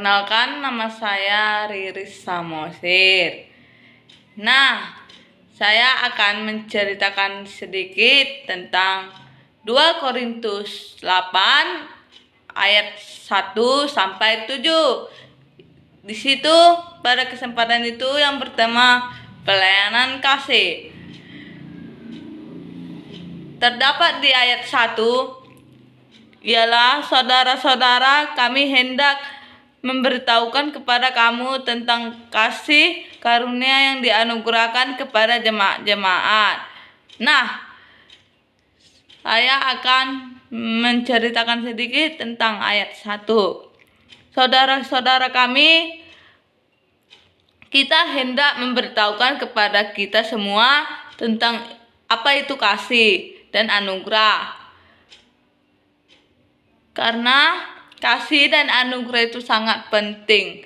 Perkenalkan, nama saya Riris Samosir. Nah, saya akan menceritakan sedikit tentang 2 Korintus 8 ayat 1 sampai 7. Di situ pada kesempatan itu yang pertama pelayanan kasih. Terdapat di ayat 1, ialah saudara-saudara, kami hendak memberitahukan kepada kamu tentang kasih karunia yang dianugerahkan kepada jemaat-jemaat. Nah, saya akan menceritakan sedikit tentang ayat 1. Saudara-saudara kami, kita hendak memberitahukan kepada kita semua tentang apa itu kasih dan anugerah. Karena kasih dan anugerah itu sangat penting.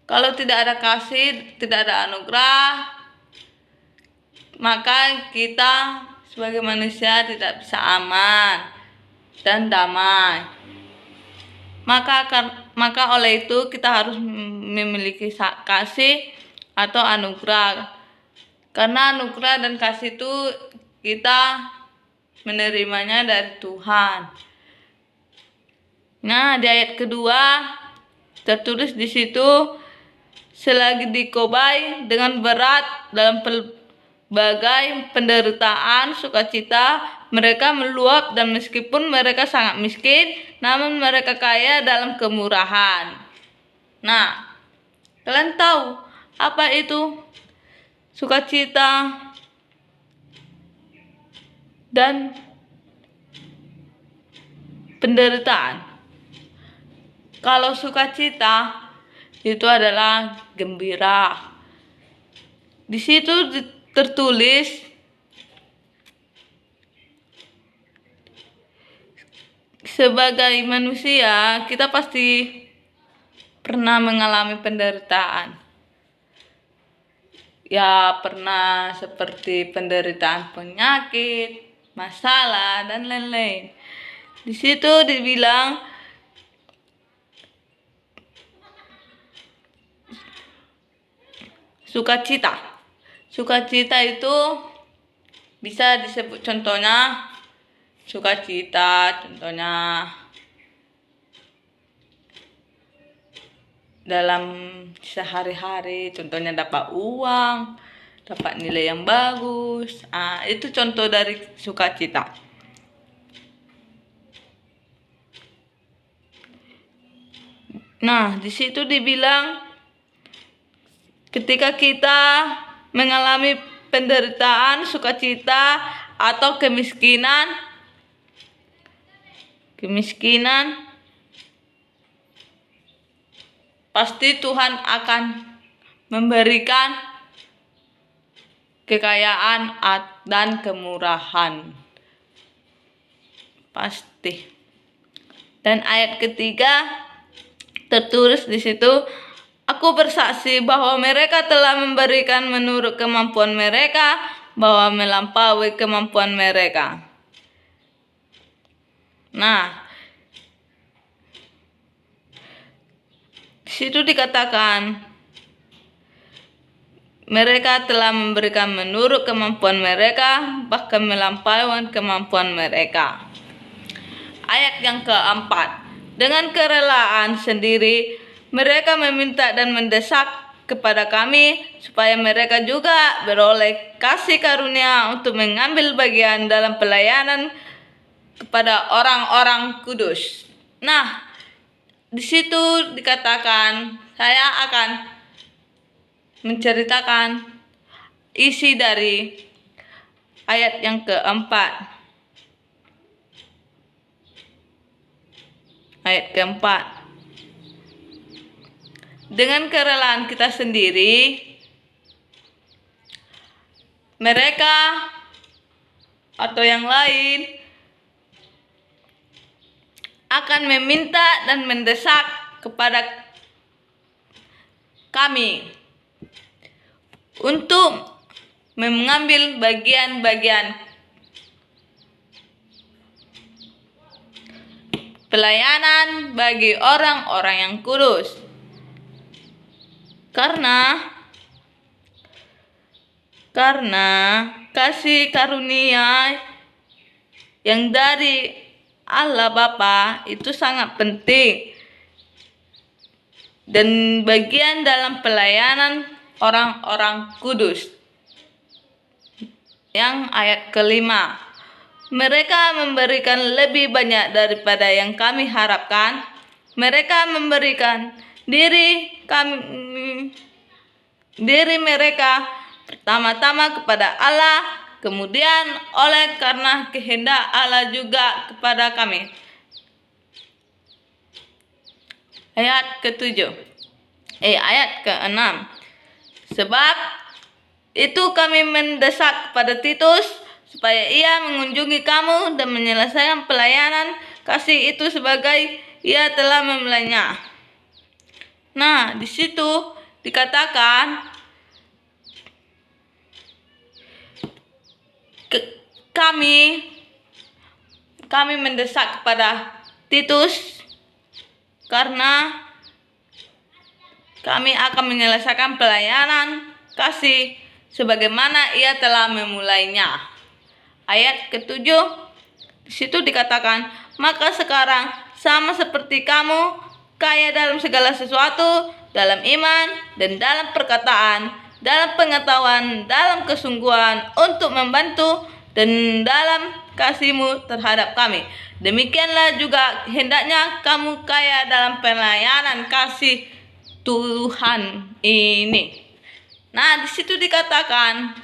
Kalau tidak ada kasih, tidak ada anugerah, maka kita sebagai manusia tidak bisa aman dan damai. Maka oleh itu kita harus memiliki kasih atau anugerah. Karena anugerah dan kasih itu kita menerimanya dari Tuhan. Nah, di ayat kedua tertulis di situ, selagi dikobai dengan berat dalam berbagai penderitaan sukacita, mereka meluap, dan meskipun mereka sangat miskin, namun mereka kaya dalam kemurahan. Nah, kalian tahu apa itu sukacita dan penderitaan? Kalau sukacita itu adalah gembira. Di situ tertulis sebagai manusia kita pasti pernah mengalami penderitaan. Ya, pernah seperti penderitaan penyakit, masalah, dan lain-lain. Di situ dibilang sukacita. Sukacita itu bisa disebut contohnya sukacita, contohnya dalam sehari-hari, contohnya dapat uang, dapat nilai yang bagus. Itu contoh dari sukacita. Nah, di situ dibilang ketika kita mengalami penderitaan, sukacita, atau kemiskinan, pasti Tuhan akan memberikan kekayaan dan kemurahan. Pasti. Dan ayat ketiga tertulis di situ, aku bersaksi bahwa mereka telah memberikan menurut kemampuan mereka, bahwa melampaui kemampuan mereka. Nah, di situ dikatakan mereka telah memberikan menurut kemampuan mereka, bahkan melampaui kemampuan mereka. Ayat yang keempat, dengan kerelaan sendiri mereka meminta dan mendesak kepada kami supaya mereka juga beroleh kasih karunia untuk mengambil bagian dalam pelayanan kepada orang-orang kudus. Nah, di situ dikatakan, saya akan menceritakan isi dari ayat yang keempat. Ayat keempat, dengan kerelaan kita sendiri, mereka atau yang lain akan meminta dan mendesak kepada kami untuk mengambil bagian-bagian pelayanan bagi orang-orang yang kudus. Karena kasih karunia yang dari Allah Bapa itu sangat penting dan bagian dalam pelayanan orang-orang kudus. Yang ayat kelima, mereka memberikan lebih banyak daripada yang kami harapkan. Mereka memberikan diri mereka pertama-tama kepada Allah, kemudian oleh karena kehendak Allah juga kepada kami. Ayat ke-6. Sebab itu kami mendesak kepada Titus supaya ia mengunjungi kamu dan menyelesaikan pelayanan kasih itu sebagai ia telah memulainya. Nah, di situ dikatakan kami mendesak kepada Titus karena kami akan menyelesaikan pelayanan kasih sebagaimana ia telah memulainya. Ayat ke-7 di situ dikatakan, maka sekarang sama seperti kamu, kaya dalam segala sesuatu, dalam iman dan dalam perkataan, dalam pengetahuan, dalam kesungguhan untuk membantu dan dalam kasihmu terhadap kami. Demikianlah juga hendaknya kamu kaya dalam pelayanan kasih Tuhan ini. Nah, di situ dikatakan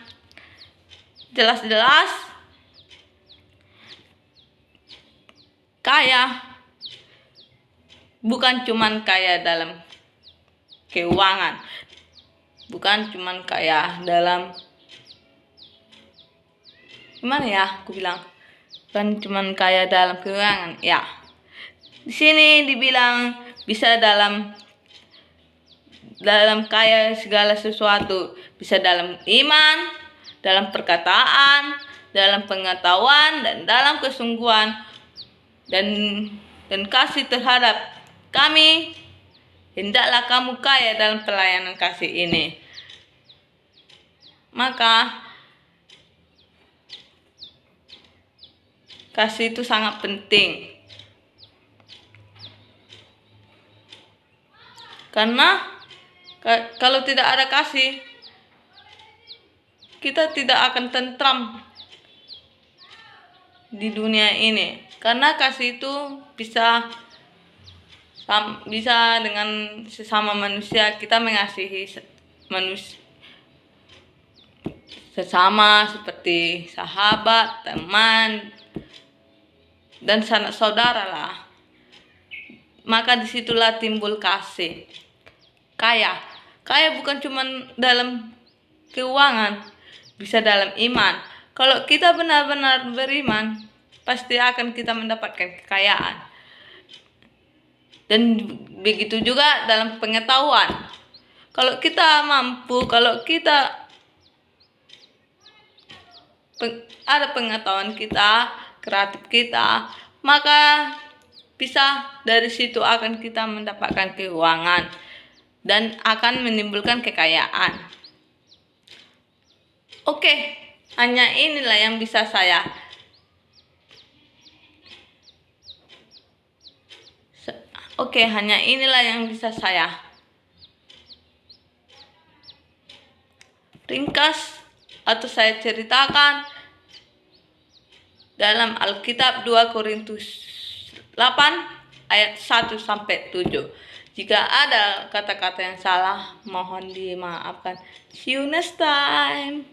jelas-jelas kaya bukan cuman kaya dalam keuangan, bukan cuman kaya dalam gimana ya aku bilang, bukan cuman kaya dalam keuangan ya. Di sini dibilang bisa dalam kaya segala sesuatu, bisa dalam iman, dalam perkataan, dalam pengetahuan dan dalam kesungguhan dan kasih terhadap kami. Hendaklah kamu kaya dalam pelayanan kasih ini. Maka kasih itu sangat penting. Karena kalau tidak ada kasih, kita tidak akan tentram di dunia ini. Karena kasih itu bisa dengan sesama manusia, kita mengasihi manusia sesama seperti sahabat, teman, dan sanak saudara lah. Maka disitulah timbul kasih. Kaya bukan cuma dalam keuangan, bisa dalam iman. Kalau kita benar-benar beriman, pasti akan kita mendapatkan kekayaan. Dan begitu juga dalam pengetahuan. Kalau kita mampu, kalau kita ada pengetahuan kita, kreatif kita, maka bisa dari situ akan kita mendapatkan keuangan dan akan menimbulkan kekayaan. Oke, hanya inilah yang bisa saya ringkas atau saya ceritakan dalam Alkitab 2 Korintus 8 ayat 1 sampai 7. Jika ada kata-kata yang salah, mohon dimaafkan. See you next time.